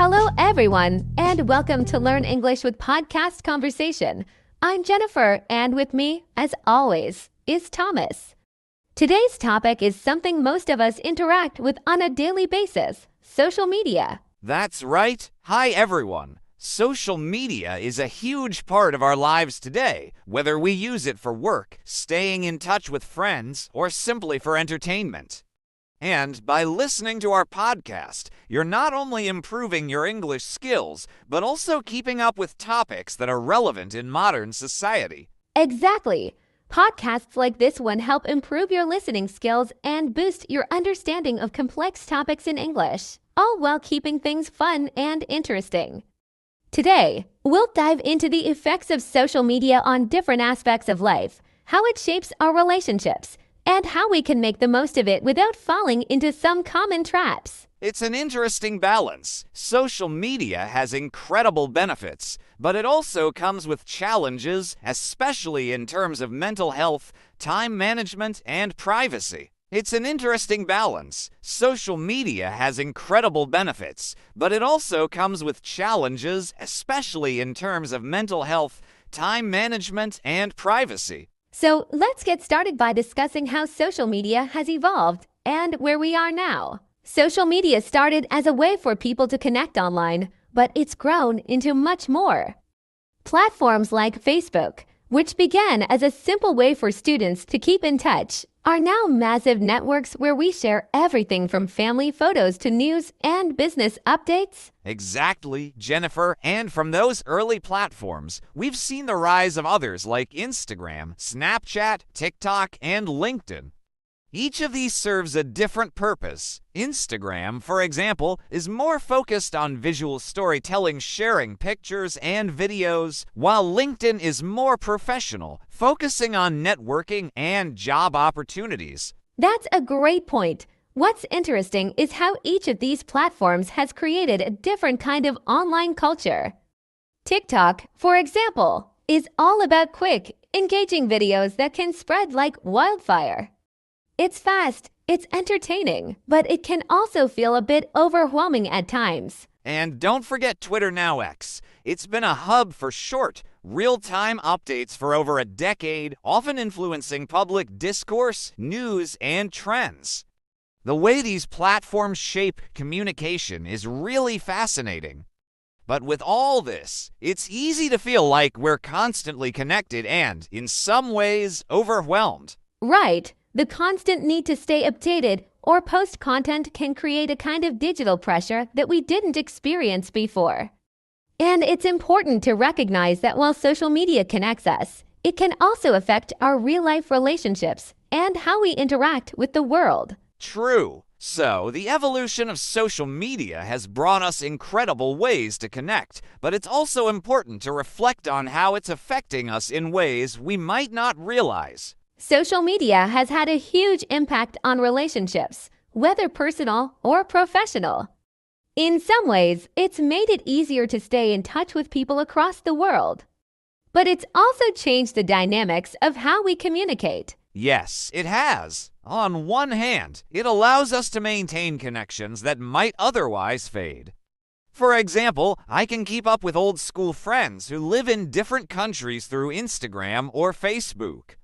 Hello, everyone, and welcome to Learn English with Podcast Conversation. I'm Jennifer, and with me, as always, is Thomas. Today's topic is something most of us interact with on a daily basis: social media. That's right. Hi, everyone. Social media is a huge part of our lives today, whether we use it for work, staying in touch with friends, or simply for entertainment. And by listening to our podcast, you're not only improving your English skills, but also keeping up with topics that are relevant in modern society. Exactly. Podcasts like this one help improve your listening skills and boost your understanding of complex topics in English, all while keeping things fun and interesting. Today, we'll dive into the effects of social media on different aspects of life, how it shapes our relationships, and how we can make the most of it without falling into some common traps. It's an interesting balance. Social media has incredible benefits, but it also comes with challenges, especially in terms of mental health, time management, and privacy. It's an interesting balance. Social media has incredible benefits, but it also comes with challenges, especially in terms of mental health, time management, and privacy. So let's get started by discussing how social media has evolved and where we are now. Social media started as a way for people to connect online, but it's grown into much more. Platforms like Facebook, which began as a simple way for students to keep in touch, are now massive networks where we share everything from family photos to news and business updates. Exactly, Jennifer. And from those early platforms, we've seen the rise of others like Instagram, Snapchat, TikTok, and LinkedIn. Each of these serves a different purpose. Instagram, for example, is more focused on visual storytelling, sharing pictures and videos, while LinkedIn is more professional, focusing on networking and job opportunities. That's a great point. What's interesting is how each of these platforms has created a different kind of online culture. TikTok, for example, is all about quick, engaging videos that can spread like wildfire. It's fast, it's entertaining, but it can also feel a bit overwhelming at times. And don't forget Twitter Now X. It's been a hub for short, real-time updates for over a decade, often influencing public discourse, news, and trends. The way these platforms shape communication is really fascinating. But with all this, it's easy to feel like we're constantly connected and, in some ways, overwhelmed. Right. The constant need to stay updated or post content can create a kind of digital pressure that we didn't experience before. And it's important to recognize that while social media connects us, it can also affect our real-life relationships and how we interact with the world. True. So, the evolution of social media has brought us incredible ways to connect, but it's also important to reflect on how it's affecting us in ways we might not realize. Social media has had a huge impact on relationships, whether personal or professional. In some ways, it's made it easier to stay in touch with people across the world. But it's also changed the dynamics of how we communicate. Yes, it has. On one hand, it allows us to maintain connections that might otherwise fade. For example, I can keep up with old school friends who live in different countries through Instagram or Facebook.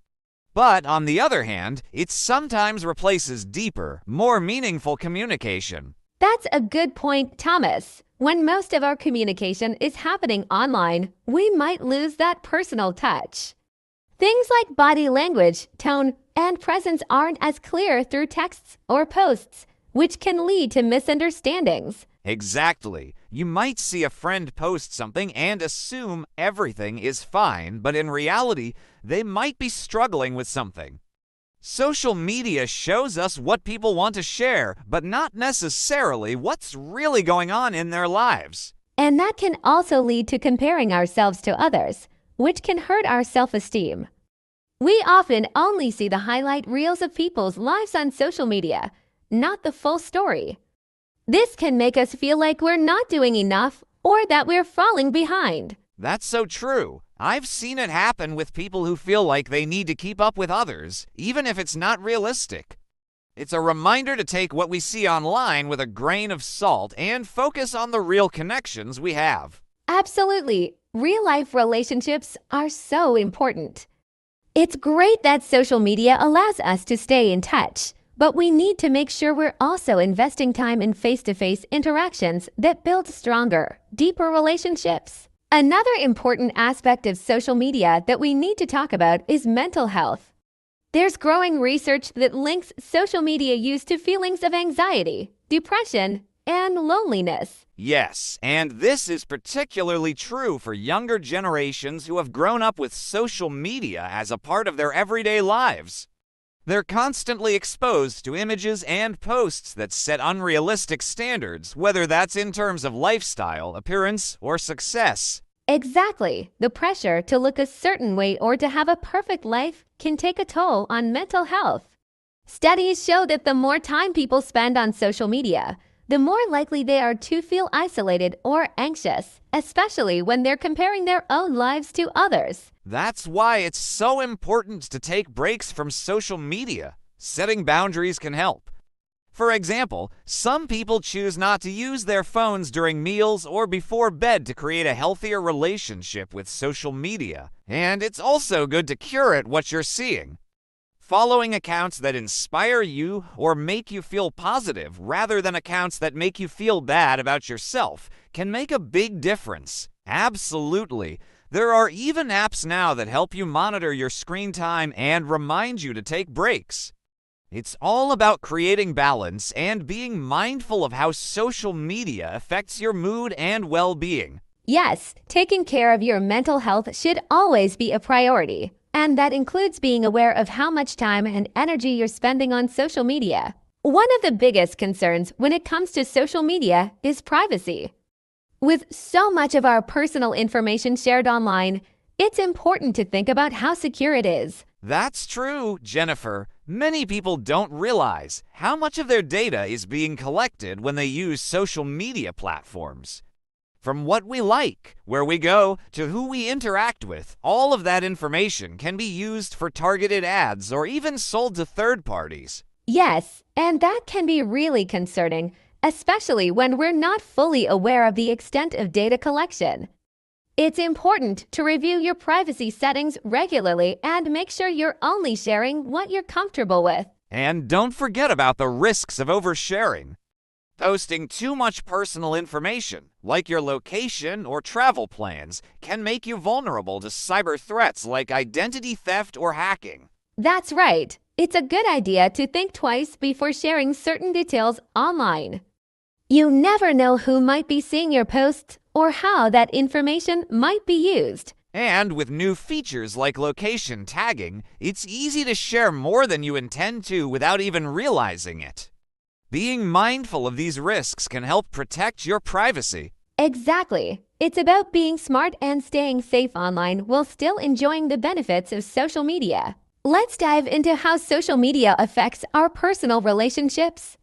But on the other hand, it sometimes replaces deeper, more meaningful communication. That's a good point, Thomas. When most of our communication is happening online, we might lose that personal touch. Things like body language, tone, and presence aren't as clear through texts or posts, which can lead to misunderstandings. Exactly. You might see a friend post something and assume everything is fine, but in reality, they might be struggling with something. Social media shows us what people want to share, but not necessarily what's really going on in their lives. And that can also lead to comparing ourselves to others, which can hurt our self-esteem. We often only see the highlight reels of people's lives on social media, not the full story. This can make us feel like we're not doing enough or that we're falling behind. That's so true. I've seen it happen with people who feel like they need to keep up with others, even if it's not realistic. It's a reminder to take what we see online with a grain of salt and focus on the real connections we have. Absolutely. Real-life relationships are so important. It's great that social media allows us to stay in touch, but we need to make sure we're also investing time in face-to-face interactions that build stronger, deeper relationships. Another important aspect of social media that we need to talk about is mental health. There's growing research that links social media use to feelings of anxiety, depression, and loneliness. Yes, and this is particularly true for younger generations who have grown up with social media as a part of their everyday lives. They're constantly exposed to images and posts that set unrealistic standards, whether that's in terms of lifestyle, appearance, or success. Exactly. The pressure to look a certain way or to have a perfect life can take a toll on mental health. Studies show that the more time people spend on social media, the more likely they are to feel isolated or anxious, especially when they're comparing their own lives to others. That's why it's so important to take breaks from social media. Setting boundaries can help. For example, some people choose not to use their phones during meals or before bed to create a healthier relationship with social media. And it's also good to curate what you're seeing. Following accounts that inspire you or make you feel positive rather than accounts that make you feel bad about yourself can make a big difference. Absolutely. There are even apps now that help you monitor your screen time and remind you to take breaks. It's all about creating balance and being mindful of how social media affects your mood and well-being. Yes, taking care of your mental health should always be a priority, and that includes being aware of how much time and energy you're spending on social media. One of the biggest concerns when it comes to social media is privacy. With so much of our personal information shared online, it's important to think about how secure it is. That's true, Jennifer. Many people don't realize how much of their data is being collected when they use social media platforms. From what we like, where we go, to who we interact with, all of that information can be used for targeted ads or even sold to third parties. Yes, and that can be really concerning, especially when we're not fully aware of the extent of data collection. It's important to review your privacy settings regularly and make sure you're only sharing what you're comfortable with. And don't forget about the risks of oversharing. Posting too much personal information, like your location or travel plans, can make you vulnerable to cyber threats like identity theft or hacking. That's right. It's a good idea to think twice before sharing certain details online. You never know who might be seeing your posts or how that information might be used. And with new features like location tagging, it's easy to share more than you intend to without even realizing it. Being mindful of these risks can help protect your privacy. Exactly. It's about being smart and staying safe online while still enjoying the benefits of social media. Let's dive into how social media affects our personal relationships.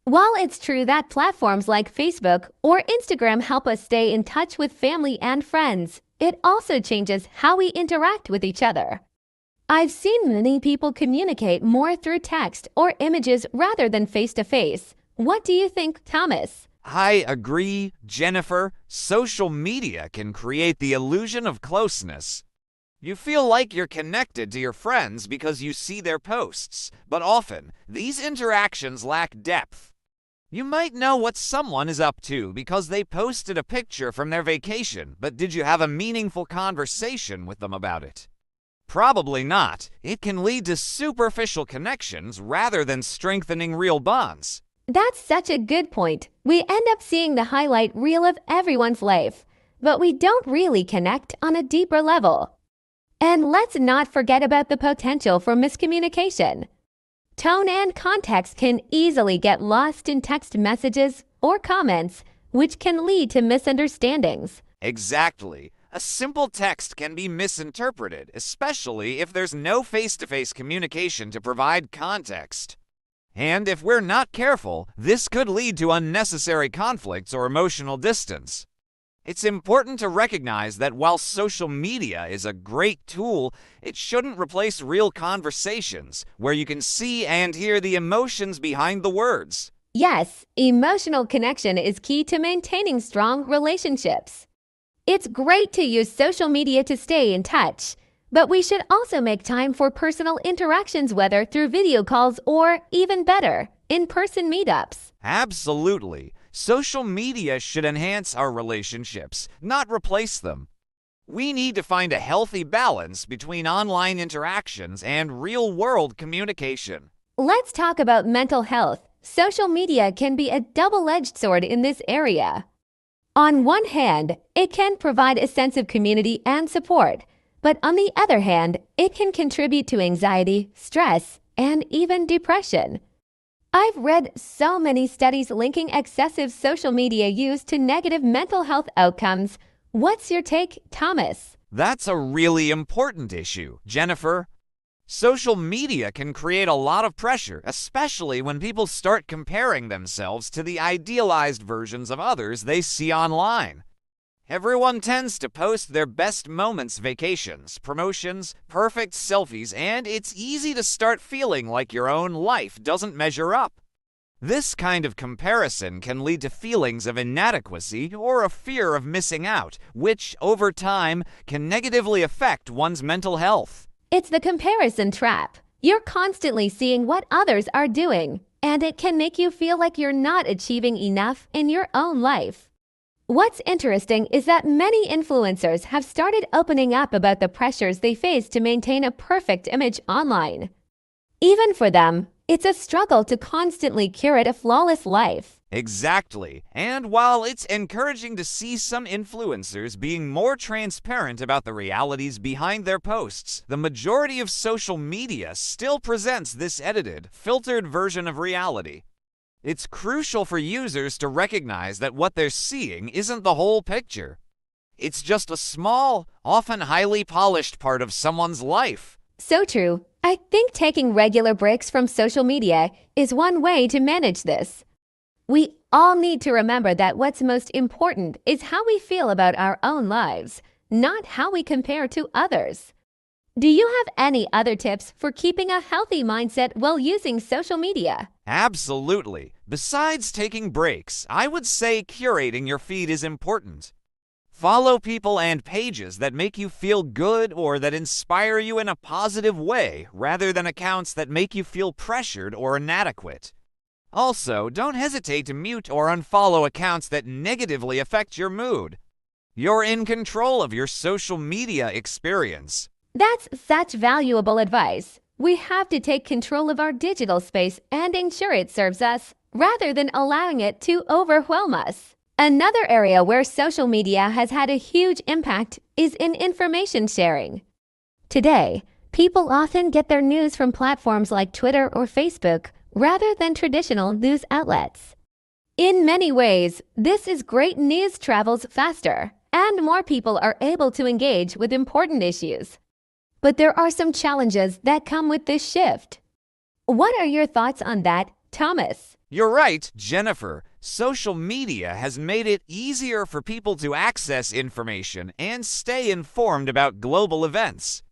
While it's true that platforms like Facebook or Instagram help us stay in touch with family and friends, it also changes how we interact with each other. I've seen many people communicate more through text or images rather than face-to-face. What do you think, Thomas? I agree, Jennifer. Social media can create the illusion of closeness. You feel like you're connected to your friends because you see their posts, but often these interactions lack depth. You might know what someone is up to because they posted a picture from their vacation, but did you have a meaningful conversation with them about it? Probably not. It can lead to superficial connections rather than strengthening real bonds. That's such a good point. We end up seeing the highlight reel of everyone's life, but we don't really connect on a deeper level. And let's not forget about the potential for miscommunication. Tone and context can easily get lost in text messages or comments, which can lead to misunderstandings. Exactly. A simple text can be misinterpreted, especially if there's no face-to-face communication to provide context. And if we're not careful, this could lead to unnecessary conflicts or emotional distance. It's important to recognize that while social media is a great tool, it shouldn't replace real conversations where you can see and hear the emotions behind the words. Yes, emotional connection is key to maintaining strong relationships. It's great to use social media to stay in touch, but we should also make time for personal interactions, whether through video calls or, even better, in-person meetups. Absolutely. Social media should enhance our relationships, not replace them. We need to find a healthy balance between online interactions and real-world communication. Let's talk about mental health. Social media can be a double-edged sword in this area. On one hand, it can provide a sense of community and support, but on the other hand, it can contribute to anxiety, stress, and even depression. I've read so many studies linking excessive social media use to negative mental health outcomes. What's your take, Thomas? That's a really important issue, Jennifer. Social media can create a lot of pressure, especially when people start comparing themselves to the idealized versions of others they see online. Everyone tends to post their best moments, vacations, promotions, perfect selfies, and it's easy to start feeling like your own life doesn't measure up. This kind of comparison can lead to feelings of inadequacy or a fear of missing out, which, over time, can negatively affect one's mental health. It's the comparison trap. You're constantly seeing what others are doing, and it can make you feel like you're not achieving enough in your own life. What's interesting is that many influencers have started opening up about the pressures they face to maintain a perfect image online. Even for them, it's a struggle to constantly curate a flawless life. Exactly. And while it's encouraging to see some influencers being more transparent about the realities behind their posts, the majority of social media still presents this edited, filtered version of reality. It's crucial for users to recognize that what they're seeing isn't the whole picture. It's just a small, often highly polished part of someone's life. So true. I think taking regular breaks from social media is one way to manage this. We all need to remember that what's most important is how we feel about our own lives, not how we compare to others. Do you have any other tips for keeping a healthy mindset while using social media? Absolutely. Besides taking breaks, I would say curating your feed is important. Follow people and pages that make you feel good or that inspire you in a positive way, rather than accounts that make you feel pressured or inadequate. Also, don't hesitate to mute or unfollow accounts that negatively affect your mood. You're in control of your social media experience. That's such valuable advice. We have to take control of our digital space and ensure it serves us, rather than allowing it to overwhelm us. Another area where social media has had a huge impact is in information sharing. Today, people often get their news from platforms like Twitter or Facebook rather than traditional news outlets. In many ways, this is great. News travels faster, and more people are able to engage with important issues. But there are some challenges that come with this shift. What are your thoughts on that, Thomas? You're right, Jennifer. Social media has made it easier for people to access information and stay informed about global events.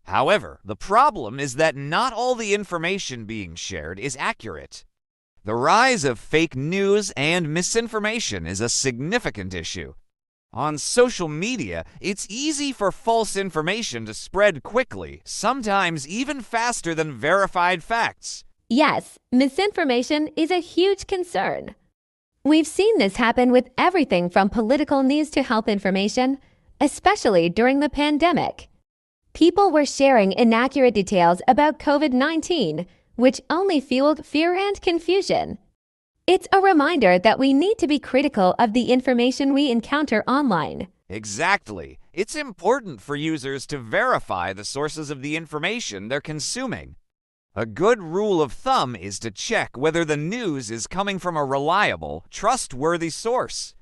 However, the problem is that not all the information being shared is accurate. The rise of fake news and misinformation is a significant issue. On social media, it's easy for false information to spread quickly, sometimes even faster than verified facts. Yes, misinformation is a huge concern. We've seen this happen with everything from political news to health information, especially during the pandemic. People were sharing inaccurate details about COVID-19, which only fueled fear and confusion. It's a reminder that we need to be critical of the information we encounter online. Exactly. It's important for users to verify the sources of the information they're consuming. A good rule of thumb is to check whether the news is coming from a reliable, trustworthy source.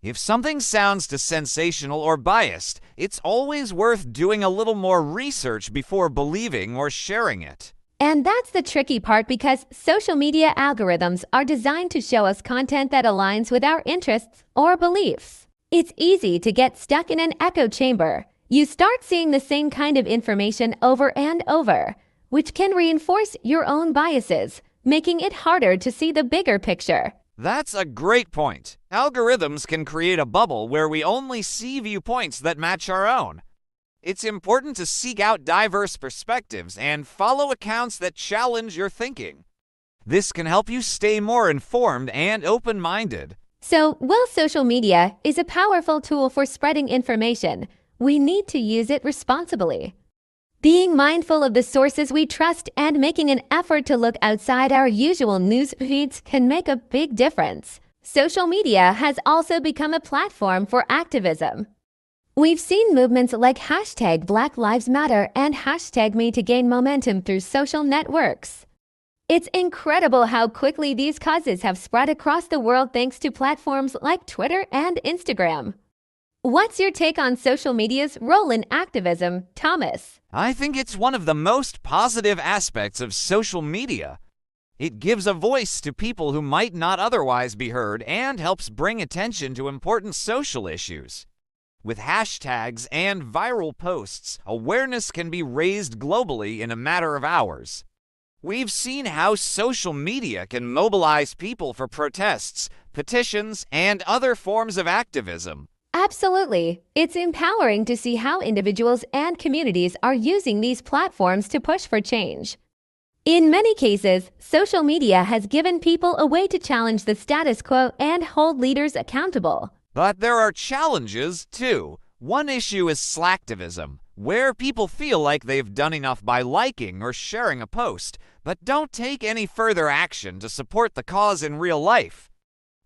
If something sounds too sensational or biased, it's always worth doing a little more research before believing or sharing it. And that's the tricky part, because social media algorithms are designed to show us content that aligns with our interests or beliefs. It's easy to get stuck in an echo chamber. You start seeing the same kind of information over and over, which can reinforce your own biases, making it harder to see the bigger picture. That's a great point. Algorithms can create a bubble where we only see viewpoints that match our own. It's important to seek out diverse perspectives and follow accounts that challenge your thinking. This can help you stay more informed and open-minded. So, while social media is a powerful tool for spreading information, we need to use it responsibly. Being mindful of the sources we trust and making an effort to look outside our usual news feeds can make a big difference. Social media has also become a platform for activism. We've seen movements like hashtag Black Lives Matter and hashtag Me to gain momentum through social networks. It's incredible how quickly these causes have spread across the world thanks to platforms like Twitter and Instagram. What's your take on social media's role in activism, Thomas? I think it's one of the most positive aspects of social media. It gives a voice to people who might not otherwise be heard and helps bring attention to important social issues. With hashtags and viral posts, awareness can be raised globally in a matter of hours. We've seen how social media can mobilize people for protests, petitions, and other forms of activism. Absolutely. It's empowering to see how individuals and communities are using these platforms to push for change. In many cases, social media has given people a way to challenge the status quo and hold leaders accountable. But there are challenges, too. One issue is slacktivism, where people feel like they've done enough by liking or sharing a post, but don't take any further action to support the cause in real life.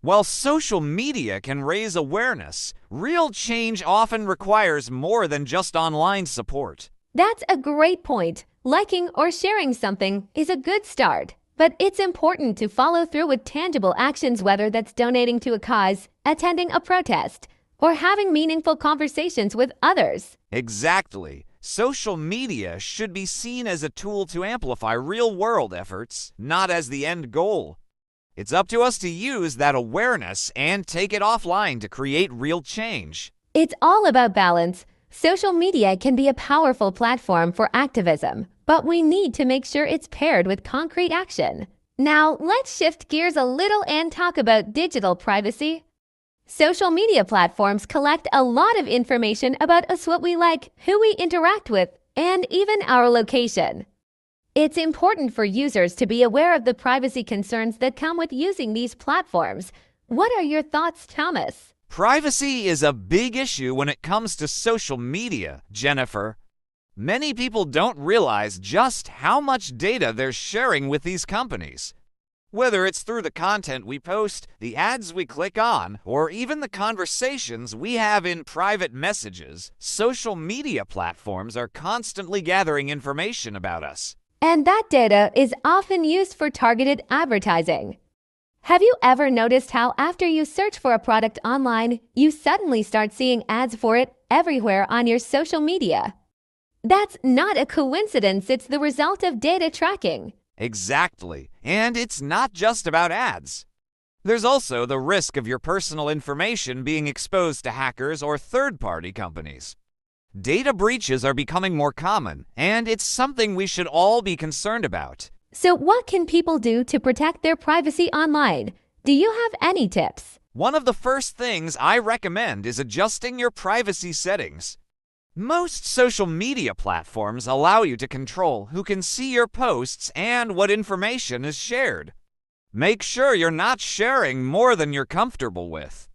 While social media can raise awareness, real change often requires more than just online support. That's a great point. Liking or sharing something is a good start, but it's important to follow through with tangible actions, whether that's donating to a cause, attending a protest, or having meaningful conversations with others. Exactly. Social media should be seen as a tool to amplify real-world efforts, not as the end goal. It's up to us to use that awareness and take it offline to create real change. It's all about balance. Social media can be a powerful platform for activism, but we need to make sure it's paired with concrete action. Now, let's shift gears a little and talk about digital privacy. Social media platforms collect a lot of information about us, what we like, who we interact with, and even our location. It's important for users to be aware of the privacy concerns that come with using these platforms. What are your thoughts, Thomas? Privacy is a big issue when it comes to social media, Jennifer. Many people don't realize just how much data they're sharing with these companies. Whether it's through the content we post, the ads we click on, or even the conversations we have in private messages, social media platforms are constantly gathering information about us. And that data is often used for targeted advertising. Have you ever noticed how after you search for a product online, you suddenly start seeing ads for it everywhere on your social media? That's not a coincidence, it's the result of data tracking. Exactly. And it's not just about ads. There's also the risk of your personal information being exposed to hackers or third-party companies. Data breaches are becoming more common, and it's something we should all be concerned about. So what can people do to protect their privacy online? Do you have any tips? One of the first things I recommend is adjusting your privacy settings. Most social media platforms allow you to control who can see your posts and what information is shared. Make sure you're not sharing more than you're comfortable with.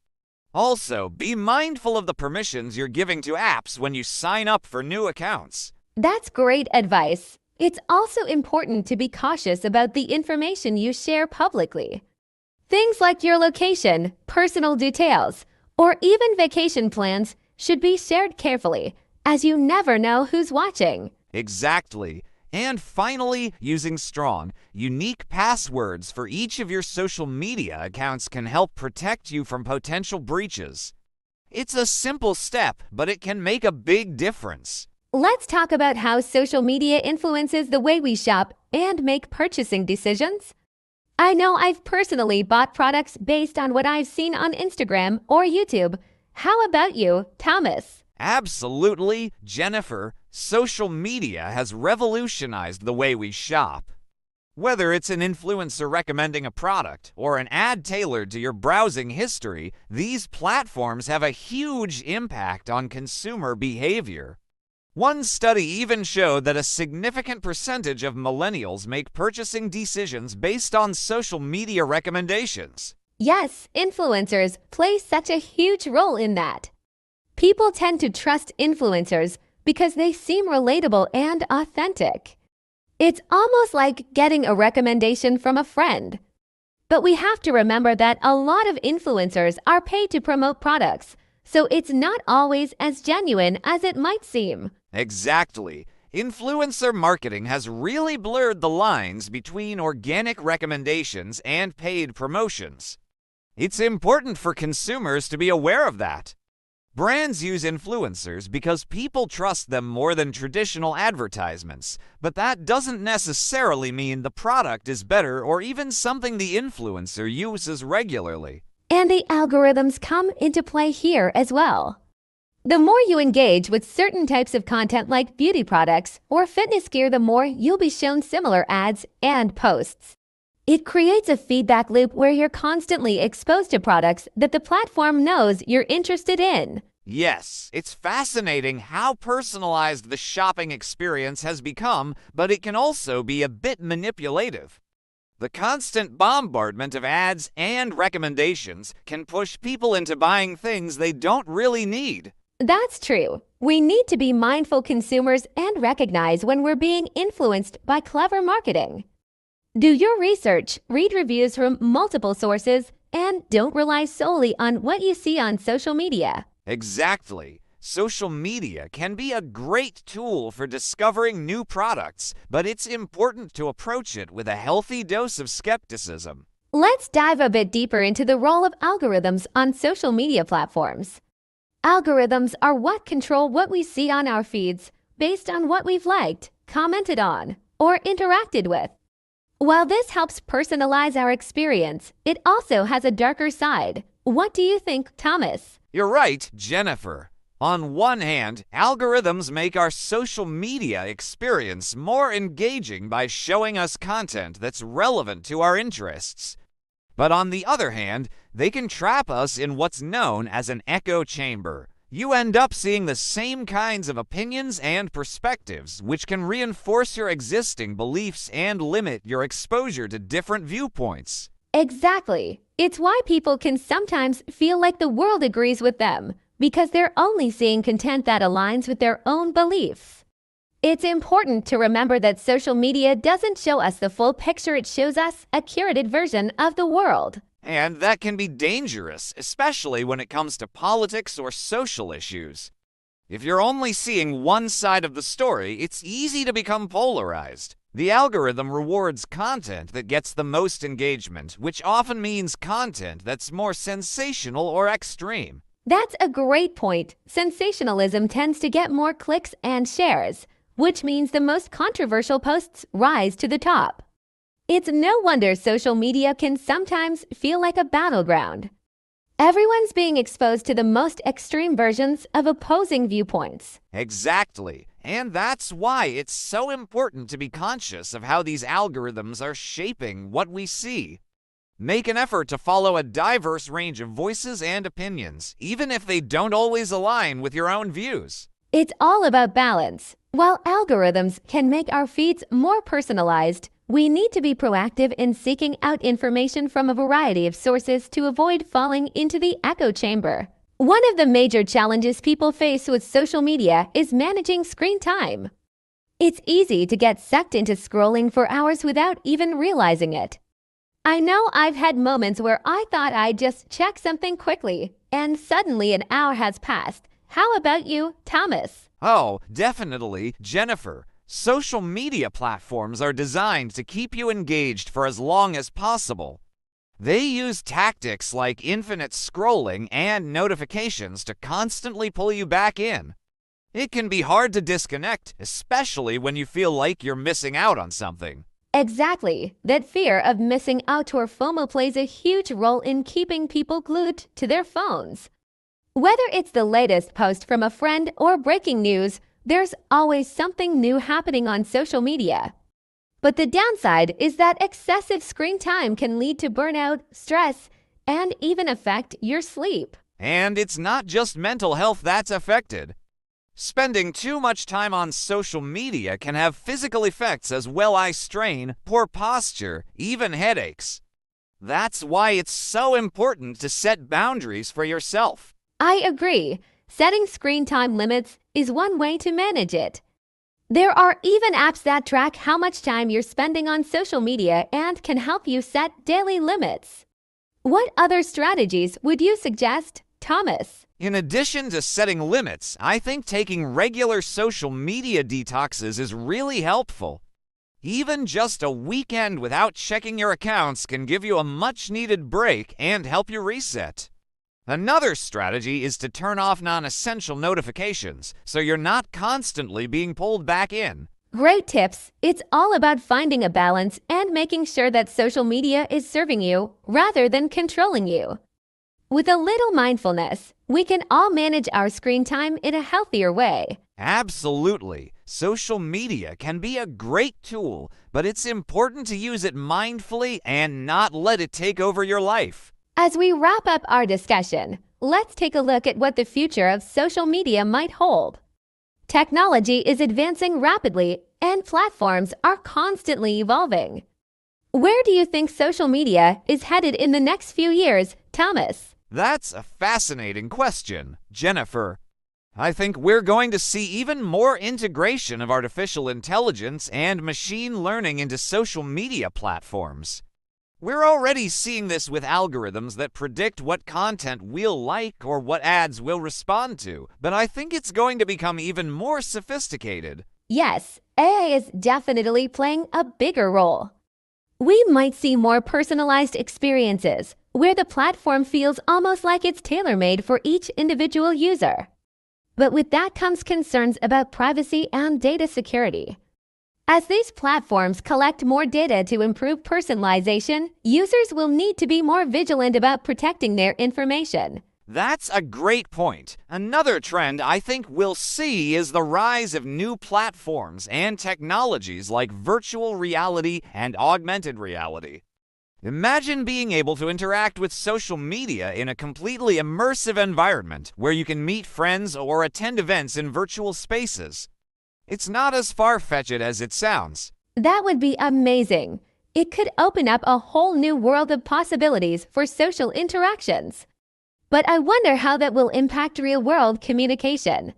Also, be mindful of the permissions you're giving to apps when you sign up for new accounts. That's great advice. It's also important to be cautious about the information you share publicly. Things like your location, personal details, or even vacation plans should be shared carefully, as you never know who's watching. Exactly. And finally, using strong, unique passwords for each of your social media accounts can help protect you from potential breaches. It's a simple step, but it can make a big difference. Let's talk about how social media influences the way we shop and make purchasing decisions. I know I've personally bought products based on what I've seen on Instagram or YouTube, How about you, Thomas? Absolutely, Jennifer. Social media has revolutionized the way we shop. Whether it's an influencer recommending a product or an ad tailored to your browsing history, these platforms have a huge impact on consumer behavior. One study even showed that a significant percentage of millennials make purchasing decisions based on social media recommendations. Yes, influencers play such a huge role in that. People tend to trust influencers because they seem relatable and authentic. It's almost like getting a recommendation from a friend. But we have to remember that a lot of influencers are paid to promote products, so it's not always as genuine as it might seem. Exactly. Influencer marketing has really blurred the lines between organic recommendations and paid promotions. It's important for consumers to be aware of that. Brands use influencers because people trust them more than traditional advertisements, but that doesn't necessarily mean the product is better or even something the influencer uses regularly. And the algorithms come into play here as well. The more you engage with certain types of content like beauty products or fitness gear, the more you'll be shown similar ads and posts. It creates a feedback loop where you're constantly exposed to products that the platform knows you're interested in. Yes, it's fascinating how personalized the shopping experience has become, but it can also be a bit manipulative. The constant bombardment of ads and recommendations can push people into buying things they don't really need. That's true. We need to be mindful consumers and recognize when we're being influenced by clever marketing. Do your research, read reviews from multiple sources, and don't rely solely on what you see on social media. Exactly. Social media can be a great tool for discovering new products, but it's important to approach it with a healthy dose of skepticism. Let's dive a bit deeper into the role of algorithms on social media platforms. Algorithms are what control what we see on our feeds based on what we've liked, commented on, or interacted with. While this helps personalize our experience, it also has a darker side. What do you think, Thomas? You're right, Jennifer. On one hand, algorithms make our social media experience more engaging by showing us content that's relevant to our interests. But on the other hand, they can trap us in what's known as an echo chamber. You end up seeing the same kinds of opinions and perspectives, which can reinforce your existing beliefs and limit your exposure to different viewpoints. Exactly. It's why people can sometimes feel like the world agrees with them, because they're only seeing content that aligns with their own beliefs. It's important to remember that social media doesn't show us the full picture, it shows us a curated version of the world. And that can be dangerous, especially when it comes to politics or social issues. If you're only seeing one side of the story, it's easy to become polarized. The algorithm rewards content that gets the most engagement, which often means content that's more sensational or extreme. That's a great point. Sensationalism tends to get more clicks and shares, which means the most controversial posts rise to the top. It's no wonder social media can sometimes feel like a battleground. Everyone's being exposed to the most extreme versions of opposing viewpoints. Exactly. And that's why it's so important to be conscious of how these algorithms are shaping what we see. Make an effort to follow a diverse range of voices and opinions, even if they don't always align with your own views. It's all about balance. While algorithms can make our feeds more personalized, we need to be proactive in seeking out information from a variety of sources to avoid falling into the echo chamber. One of the major challenges people face with social media is managing screen time. It's easy to get sucked into scrolling for hours without even realizing it. I know I've had moments where I thought I'd just check something quickly, and suddenly an hour has passed. How about you, Thomas? Oh, definitely, Jennifer. Social media platforms are designed to keep you engaged for as long as possible. They use tactics like infinite scrolling and notifications to constantly pull you back in. It can be hard to disconnect, especially when you feel like you're missing out on something. Exactly. That fear of missing out or FOMO plays a huge role in keeping people glued to their phones. Whether it's the latest post from a friend or breaking news, there's always something new happening on social media. But the downside is that excessive screen time can lead to burnout, stress, and even affect your sleep. And it's not just mental health that's affected. Spending too much time on social media can have physical effects as well, eye strain, poor posture, even headaches. That's why it's so important to set boundaries for yourself. I agree. Setting screen time limits is one way to manage it. There are even apps that track how much time you're spending on social media and can help you set daily limits. What other strategies would you suggest, Thomas? In addition to setting limits, I think taking regular social media detoxes is really helpful. Even just a weekend without checking your accounts can give you a much-needed break and help you reset. Another strategy is to turn off non-essential notifications so you're not constantly being pulled back in. Great tips. It's all about finding a balance and making sure that social media is serving you rather than controlling you. With a little mindfulness, we can all manage our screen time in a healthier way. Absolutely. Social media can be a great tool, but it's important to use it mindfully and not let it take over your life. As we wrap up our discussion, let's take a look at what the future of social media might hold. Technology is advancing rapidly, and platforms are constantly evolving. Where do you think social media is headed in the next few years, Thomas? That's a fascinating question, Jennifer. I think we're going to see even more integration of artificial intelligence and machine learning into social media platforms. We're already seeing this with algorithms that predict what content we'll like or what ads we'll respond to, but I think it's going to become even more sophisticated. Yes, AI is definitely playing a bigger role. We might see more personalized experiences, where the platform feels almost like it's tailor-made for each individual user. But with that comes concerns about privacy and data security. As these platforms collect more data to improve personalization, users will need to be more vigilant about protecting their information. That's a great point. Another trend I think we'll see is the rise of new platforms and technologies like virtual reality and augmented reality. Imagine being able to interact with social media in a completely immersive environment where you can meet friends or attend events in virtual spaces. It's not as far-fetched as it sounds. That would be amazing. It could open up a whole new world of possibilities for social interactions. But I wonder how that will impact real-world communication.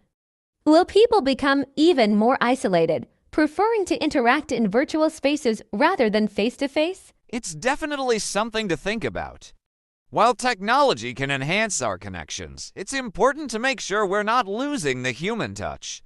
Will people become even more isolated, preferring to interact in virtual spaces rather than face-to-face? It's definitely something to think about. While technology can enhance our connections, it's important to make sure we're not losing the human touch.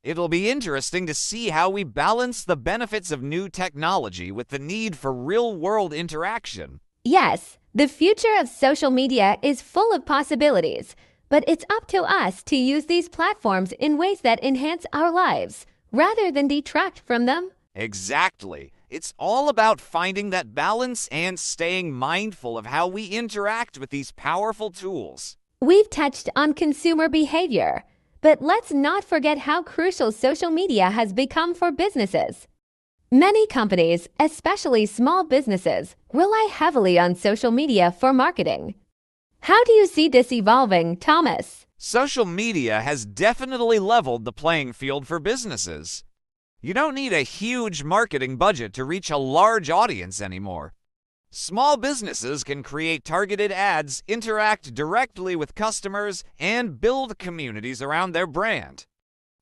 It'll be interesting to see how we balance the benefits of new technology with the need for real-world interaction. Yes, the future of social media is full of possibilities, but it's up to us to use these platforms in ways that enhance our lives, rather than detract from them. Exactly. It's all about finding that balance and staying mindful of how we interact with these powerful tools. We've touched on consumer behavior, but let's not forget how crucial social media has become for businesses. Many companies, especially small businesses, rely heavily on social media for marketing. How do you see this evolving, Thomas? Social media has definitely leveled the playing field for businesses. You don't need a huge marketing budget to reach a large audience anymore. Small businesses can create targeted ads, interact directly with customers, and build communities around their brand.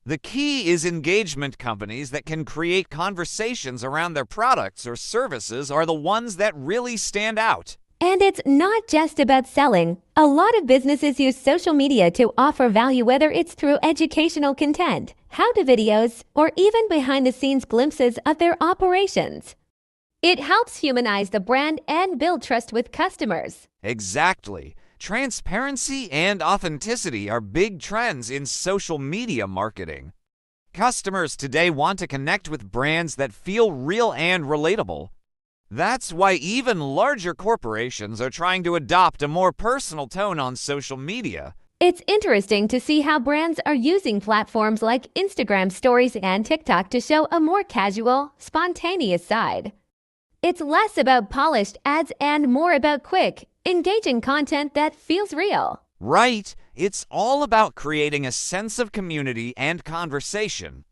The key is engagement. Companies that can create conversations around their products or services are the ones that really stand out. And it's not just about selling. A lot of businesses use social media to offer value, whether it's through educational content, how-to videos, or even behind-the-scenes glimpses of their operations. It helps humanize the brand and build trust with customers. Exactly. Transparency and authenticity are big trends in social media marketing. Customers today want to connect with brands that feel real and relatable. That's why even larger corporations are trying to adopt a more personal tone on social media. It's interesting to see how brands are using platforms like Instagram Stories and TikTok to show a more casual, spontaneous side. It's less about polished ads and more about quick, engaging content that feels real. Right, it's all about creating a sense of community and conversation.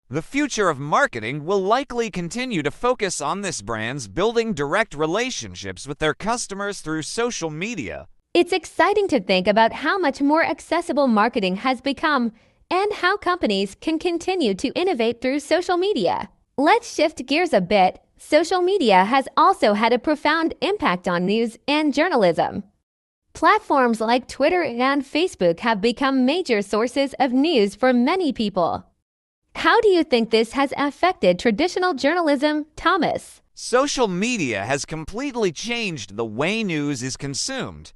The future of marketing will likely continue to focus on this brand's building direct relationships with their customers through social media. It's exciting to think about how much more accessible marketing has become and how companies can continue to innovate through social media. Let's shift gears a bit. Social media has also had a profound impact on news and journalism. Platforms like Twitter and Facebook have become major sources of news for many people. How do you think this has affected traditional journalism, Thomas? Social media has completely changed the way news is consumed.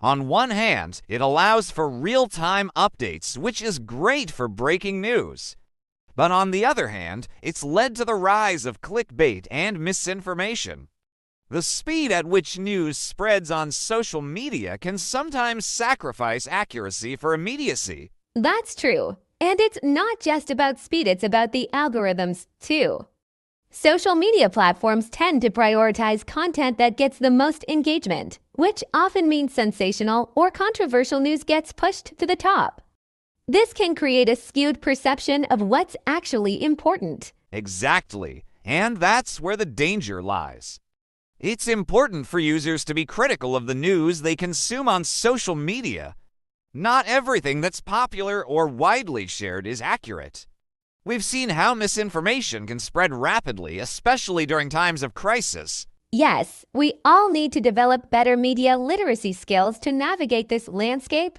On one hand, it allows for real-time updates, which is great for breaking news. But on the other hand, it's led to the rise of clickbait and misinformation. The speed at which news spreads on social media can sometimes sacrifice accuracy for immediacy. That's true. And it's not just about speed, it's about the algorithms, too. Social media platforms tend to prioritize content that gets the most engagement, which often means sensational or controversial news gets pushed to the top. This can create a skewed perception of what's actually important. Exactly, and that's where the danger lies. It's important for users to be critical of the news they consume on social media. Not everything that's popular or widely shared is accurate. We've seen how misinformation can spread rapidly, especially during times of crisis. Yes, we all need to develop better media literacy skills to navigate this landscape.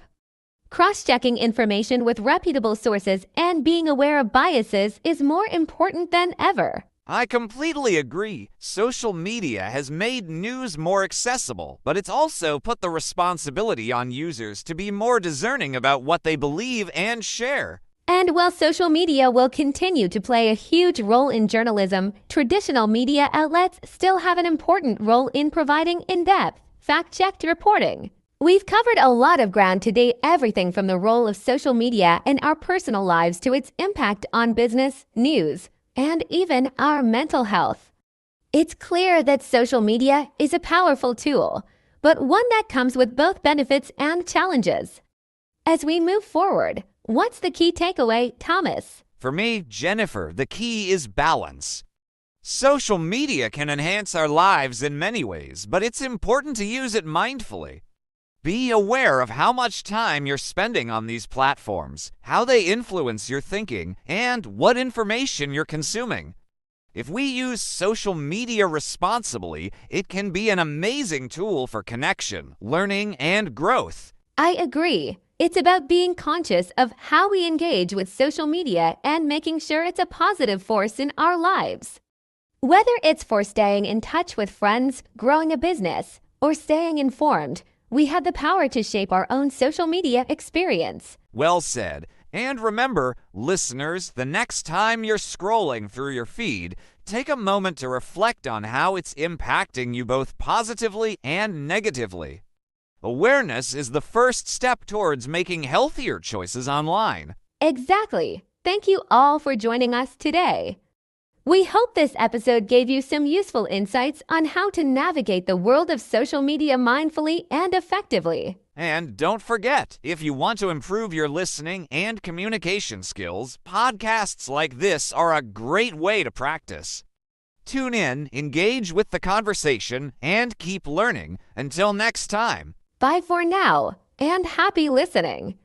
Cross-checking information with reputable sources and being aware of biases is more important than ever. I completely agree. Social media has made news more accessible, but it's also put the responsibility on users to be more discerning about what they believe and share. And while social media will continue to play a huge role in journalism, traditional media outlets still have an important role in providing in-depth, fact-checked reporting. We've covered a lot of ground today, everything from the role of social media in our personal lives to its impact on business, news, and even our mental health. It's clear that social media is a powerful tool, but one that comes with both benefits and challenges. As we move forward, what's the key takeaway, Thomas? For me, Jennifer, the key is balance. Social media can enhance our lives in many ways, but it's important to use it mindfully. Be aware of how much time you're spending on these platforms, how they influence your thinking, and what information you're consuming. If we use social media responsibly, it can be an amazing tool for connection, learning, and growth. I agree. It's about being conscious of how we engage with social media and making sure it's a positive force in our lives. Whether it's for staying in touch with friends, growing a business, or staying informed, we have the power to shape our own social media experience. Well said. And remember, listeners, the next time you're scrolling through your feed, take a moment to reflect on how it's impacting you both positively and negatively. Awareness is the first step towards making healthier choices online. Exactly. Thank you all for joining us today. We hope this episode gave you some useful insights on how to navigate the world of social media mindfully and effectively. And don't forget, if you want to improve your listening and communication skills, podcasts like this are a great way to practice. Tune in, engage with the conversation, and keep learning. Until next time. Bye for now, and happy listening.